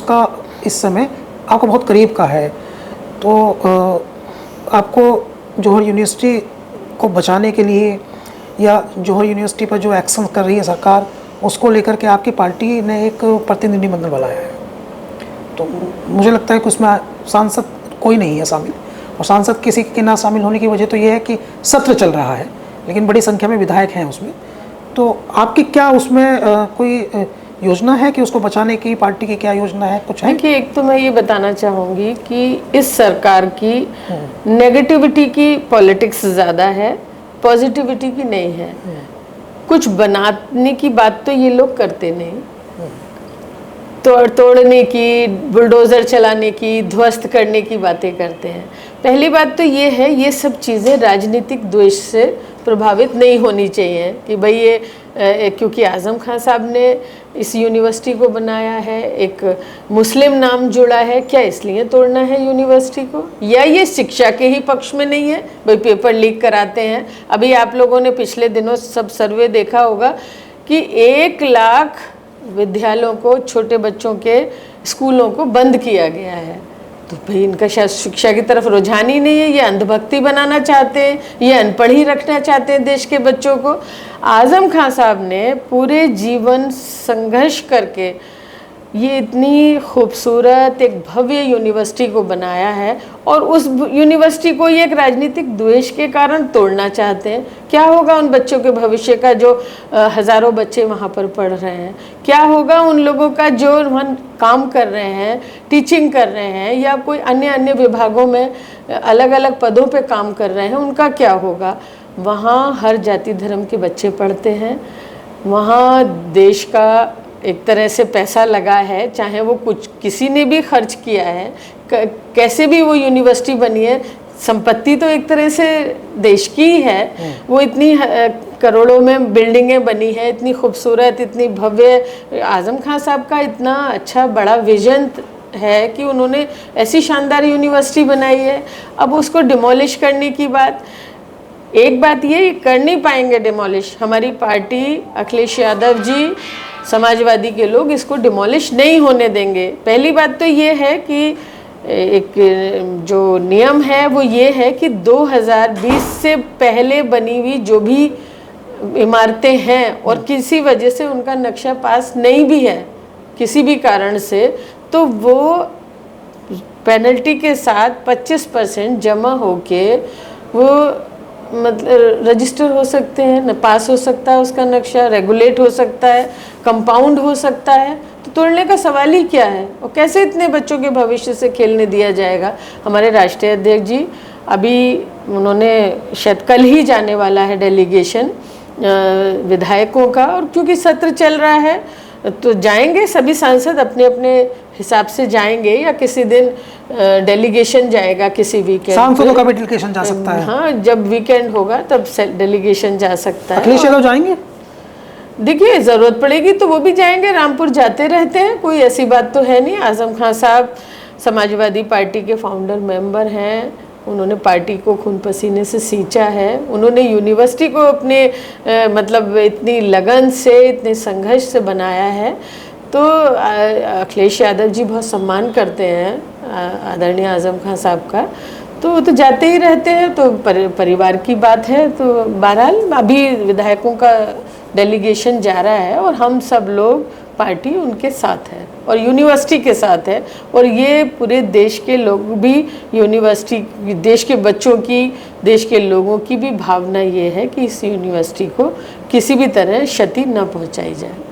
उसका इस समय आपको बहुत करीब का है, तो आपको जौहर यूनिवर्सिटी को बचाने के लिए या जौहर यूनिवर्सिटी पर जो एक्शन कर रही है सरकार, उसको लेकर के आपकी पार्टी ने एक प्रतिनिधिमंडल बनाया है। तो मुझे लगता है कि उसमें सांसद कोई नहीं है शामिल, और सांसद किसी के ना शामिल होने की वजह तो ये है कि सत्र चल रहा है, लेकिन बड़ी संख्या में विधायक हैं उसमें। तो आपकी क्या उसमें कोई योजना है कि उसको बचाने की, पार्टी की क्या योजना है, कुछ है? देखिए, एक तो मैं ये बताना चाहूँगी कि इस सरकार की नेगेटिविटी की पॉलिटिक्स ज़्यादा है, पॉजिटिविटी की नहीं है। कुछ बनाने की बात तो ये लोग करते नहीं, तोड़ने की, बुलडोज़र चलाने की, ध्वस्त करने की बातें करते हैं। पहली बात तो ये है, ये सब चीज़ें राजनीतिक द्वेष से प्रभावित नहीं होनी चाहिए कि भाई ये क्योंकि आज़म खान साहब ने इस यूनिवर्सिटी को बनाया है, एक मुस्लिम नाम जुड़ा है, क्या इसलिए तोड़ना है यूनिवर्सिटी को? या ये शिक्षा के ही पक्ष में नहीं है, भाई पेपर लीक कराते हैं। अभी आप लोगों ने पिछले दिनों सब सर्वे देखा होगा कि 1 लाख विद्यालयों को, छोटे बच्चों के स्कूलों को बंद किया गया है। तो भाई इनका शायद शिक्षा की तरफ रुझान ही नहीं है, ये अंधभक्ति बनाना चाहते हैं, ये अनपढ़ ही रखना चाहते हैं देश के बच्चों को। आज़म खान साहब ने पूरे जीवन संघर्ष करके ये इतनी खूबसूरत एक भव्य यूनिवर्सिटी को बनाया है, और उस यूनिवर्सिटी को ये एक राजनीतिक द्वेष के कारण तोड़ना चाहते हैं। क्या होगा उन बच्चों के भविष्य का जो हज़ारों बच्चे वहाँ पर पढ़ रहे हैं? क्या होगा उन लोगों का जो वहाँ काम कर रहे हैं, टीचिंग कर रहे हैं, या कोई अन्य विभागों में अलग अलग पदों पे काम कर रहे हैं, उनका क्या होगा? वहाँ हर जाति धर्म के बच्चे पढ़ते हैं। वहाँ देश का एक तरह से पैसा लगा है, चाहे वो कुछ किसी ने भी खर्च किया है, कैसे भी वो यूनिवर्सिटी बनी है, संपत्ति तो एक तरह से देश की ही है। वो इतनी करोड़ों में बिल्डिंगें बनी है, इतनी खूबसूरत, इतनी भव्य। आज़म खान साहब का इतना अच्छा बड़ा विजन है कि उन्होंने ऐसी शानदार यूनिवर्सिटी बनाई है। अब उसको डिमोलिश करने की बात, एक बात ये कर नहीं पाएंगे डिमोलिश। हमारी पार्टी, अखिलेश यादव जी, समाजवादी के लोग इसको डिमोलिश नहीं होने देंगे। पहली बात तो ये है कि एक जो नियम है वो ये है कि 2020 से पहले बनी हुई जो भी इमारतें हैं और किसी वजह से उनका नक्शा पास नहीं भी है किसी भी कारण से, तो वो पेनल्टी के साथ 25% जमा होके वो मतलब रजिस्टर हो सकते हैं, न पास हो सकता है उसका नक्शा, रेगुलेट हो सकता है, कंपाउंड हो सकता है। तो तोड़ने का सवाल ही क्या है? और कैसे इतने बच्चों के भविष्य से खेलने दिया जाएगा? हमारे राष्ट्रीय अध्यक्ष जी अभी उन्होंने शायद कल ही जाने वाला है डेलीगेशन विधायकों का, और क्योंकि सत्र चल रहा है तो जाएंगे सभी सांसद अपने अपने हिसाब से जाएंगे, या किसी दिन डेलीगेशन जाएगा किसी वीकेंड। सांसदों का भी डेलीगेशन जा सकता है। हाँ, जब वीकेंड होगा तब डेलीगेशन जा सकता है। अखिलेश यादव जाएंगे? देखिए, ज़रूरत पड़ेगी तो वो भी जाएंगे, रामपुर जाते रहते हैं, कोई ऐसी बात तो है नहीं। आज़म खान साहब समाजवादी पार्टी के फाउंडर मेंबर हैं, उन्होंने पार्टी को खून पसीने से सींचा है, उन्होंने यूनिवर्सिटी को अपने मतलब इतनी लगन से, इतने संघर्ष से बनाया है। तो अखिलेश यादव जी बहुत सम्मान करते हैं आदरणीय आज़म खान साहब का, तो वो तो जाते ही रहते हैं, तो परिवार की बात है। तो बहरहाल अभी विधायकों का डेलीगेशन जा रहा है और हम सब लोग, पार्टी उनके साथ है और यूनिवर्सिटी के साथ है, और ये पूरे देश के लोग भी यूनिवर्सिटी, देश के बच्चों की, देश के लोगों की भी भावना ये है कि इस यूनिवर्सिटी को किसी भी तरह क्षति न पहुंचाई जाए।